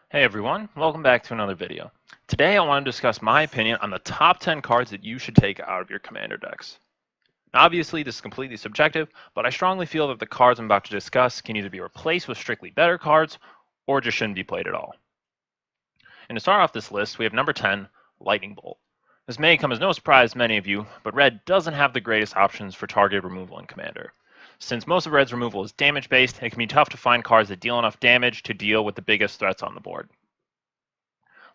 Hey everyone, welcome back to another video. Today I want to discuss my opinion on the top 10 cards that you should take out of your commander decks. Now, obviously this is completely subjective, but I strongly feel that the cards I'm about to discuss can either be replaced with strictly better cards or just shouldn't be played at all. And to start off this list, we have number 10, Lightning Bolt. This may come as no surprise to many of you, but red doesn't have the greatest options for targeted removal in commander. Since most of red's removal is damage based, it can be tough to find cards that deal enough damage to deal with the biggest threats on the board.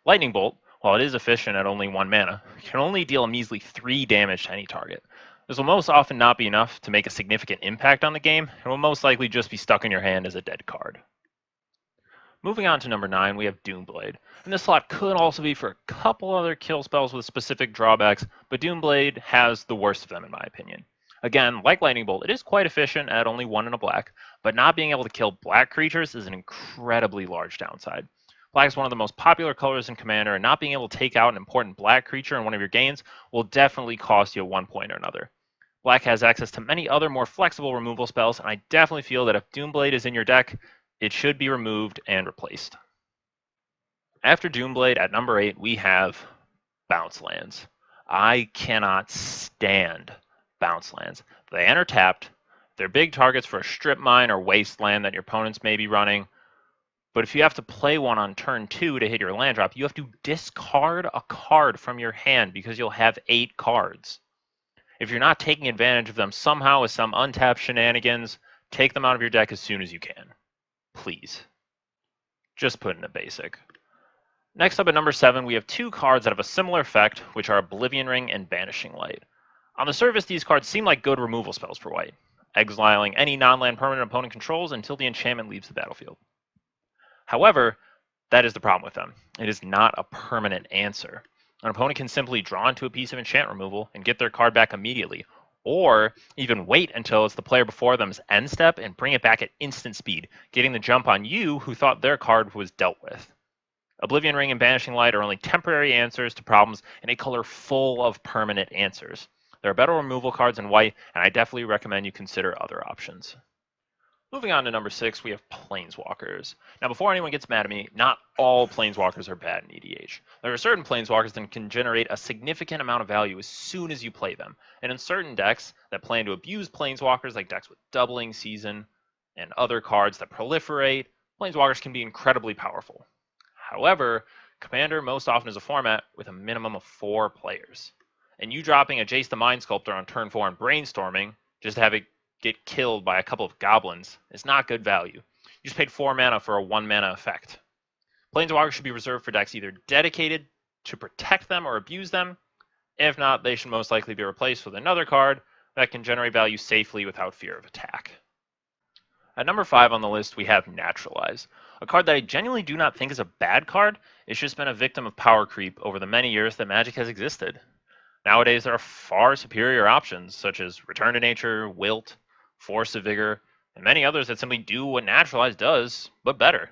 Lightning Bolt, while it is efficient at only 1 mana, can only deal a measly 3 damage to any target. This will most often not be enough to make a significant impact on the game, and will most likely just be stuck in your hand as a dead card. Moving on to number 9, we have Doomblade. And this slot could also be for a couple other kill spells with specific drawbacks, but Doomblade has the worst of them in my opinion. Again, like Lightning Bolt, it is quite efficient at only 1 and a black, but not being able to kill black creatures is an incredibly large downside. Black is one of the most popular colors in Commander, and not being able to take out an important black creature in one of your gains will definitely cost you at one point or another. Black has access to many other more flexible removal spells, and I definitely feel that if Doomblade is in your deck, it should be removed and replaced. After Doomblade, at number 8, we have Bounce Lands. I cannot stand Bounce Lands. They enter tapped. They're big targets for a strip mine or wasteland that your opponents may be running. But if you have to play one on turn 2 to hit your land drop, you have to discard a card from your hand because you'll have 8 cards. If you're not taking advantage of them somehow with some untapped shenanigans, take them out of your deck as soon as you can. Please. Just put in a basic. Next up at number 7, we have 2 cards that have a similar effect, which are Oblivion Ring and Banishing Light. On the surface, these cards seem like good removal spells for white, exiling any non-land permanent opponent controls until the enchantment leaves the battlefield. However, that is the problem with them. It is not a permanent answer. An opponent can simply draw into a piece of enchant removal and get their card back immediately, or even wait until it's the player before them's end step and bring it back at instant speed, getting the jump on you who thought their card was dealt with. Oblivion Ring and Banishing Light are only temporary answers to problems in a color full of permanent answers. There are better removal cards in white, and I definitely recommend you consider other options. Moving on to number 6, we have Planeswalkers. Now, before anyone gets mad at me, not all Planeswalkers are bad in EDH. There are certain Planeswalkers that can generate a significant amount of value as soon as you play them. And in certain decks that plan to abuse Planeswalkers, like decks with Doubling Season and other cards that proliferate, Planeswalkers can be incredibly powerful. However, Commander most often is a format with a minimum of 4 players. And you dropping a Jace the Mind Sculptor on turn 4 and brainstorming just to have it get killed by a couple of goblins is not good value. You just paid 4 mana for a 1 mana effect. Planeswalkers should be reserved for decks either dedicated to protect them or abuse them. If not, they should most likely be replaced with another card that can generate value safely without fear of attack. At number 5 on the list, we have Naturalize, a card that I genuinely do not think is a bad card. It's just been a victim of power creep over the many years that Magic has existed. Nowadays, there are far superior options, such as Return to Nature, Wilt, Force of Vigor, and many others that simply do what Naturalize does, but better.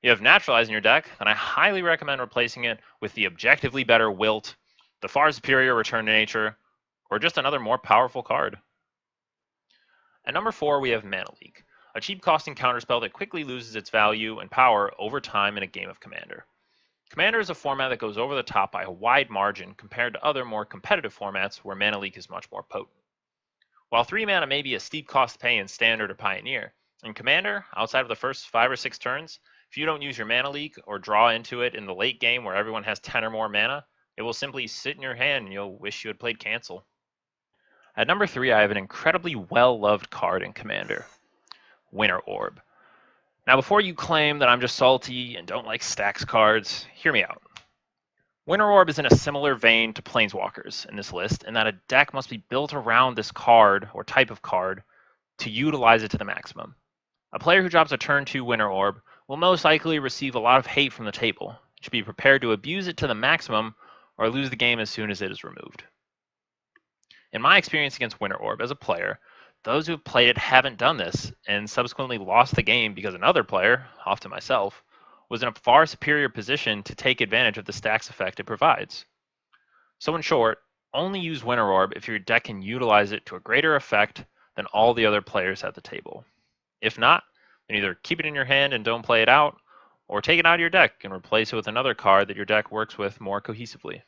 You have Naturalize in your deck, and I highly recommend replacing it with the objectively better Wilt, the far superior Return to Nature, or just another more powerful card. At number 4, we have Mana Leak, a cheap costing counterspell that quickly loses its value and power over time in a game of Commander. Commander is a format that goes over the top by a wide margin compared to other more competitive formats where Mana Leak is much more potent. While 3 mana may be a steep cost to pay in Standard or Pioneer, in Commander, outside of the first 5 or 6 turns, if you don't use your Mana Leak or draw into it in the late game where everyone has 10 or more mana, it will simply sit in your hand and you'll wish you had played Cancel. At number 3, I have an incredibly well-loved card in Commander, Winter Orb. Now, before you claim that I'm just salty and don't like stacks cards, hear me out. Winter Orb is in a similar vein to Planeswalkers in this list, in that a deck must be built around this card or type of card to utilize it to the maximum. A player who drops a turn 2 Winter Orb will most likely receive a lot of hate from the table. You should be prepared to abuse it to the maximum or lose the game as soon as it is removed. In my experience against Winter Orb as a player, those who have played it haven't done this and subsequently lost the game because another player, often myself, was in a far superior position to take advantage of the stacks effect it provides. So in short, only use Winter Orb if your deck can utilize it to a greater effect than all the other players at the table. If not, then either keep it in your hand and don't play it out, or take it out of your deck and replace it with another card that your deck works with more cohesively.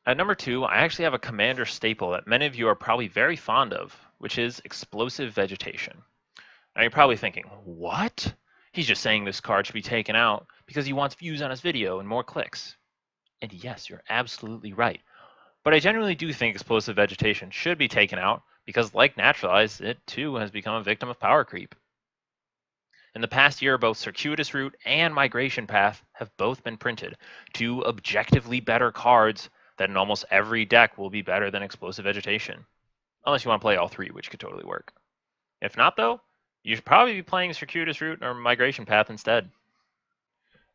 At number 2, I actually have a commander staple that many of you are probably very fond of, which is Explosive Vegetation. Now you're probably thinking, what? He's just saying this card should be taken out because he wants views on his video and more clicks. And yes, you're absolutely right. But I genuinely do think Explosive Vegetation should be taken out because, like Naturalize, it too has become a victim of power creep. In the past year, both Circuitous Route and Migration Path have both been printed, two objectively better cards that in almost every deck will be better than Explosive Vegetation. Unless you want to play all three, which could totally work. If not, though, you should probably be playing Circuitous Route or Migration Path instead.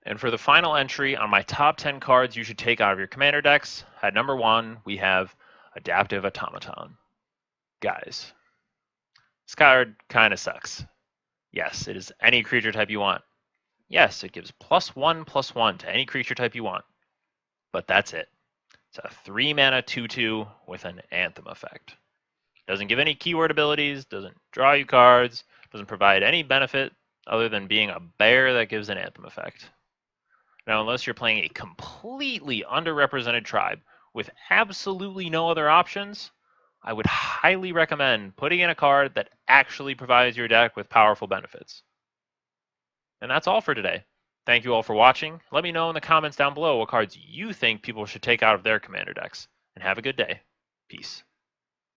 And for the final entry on my top 10 cards you should take out of your commander decks, at number 1, we have Adaptive Automaton. Guys, this card kind of sucks. Yes, it is any creature type you want. Yes, it gives +1/+1 to any creature type you want. But that's it. It's a 3-mana 2/2 with an Anthem effect. Doesn't give any keyword abilities, doesn't draw you cards, doesn't provide any benefit other than being a bear that gives an Anthem effect. Now, unless you're playing a completely underrepresented tribe with absolutely no other options, I would highly recommend putting in a card that actually provides your deck with powerful benefits. And that's all for today. Thank you all for watching. Let me know in the comments down below what cards you think people should take out of their commander decks. And have a good day. Peace.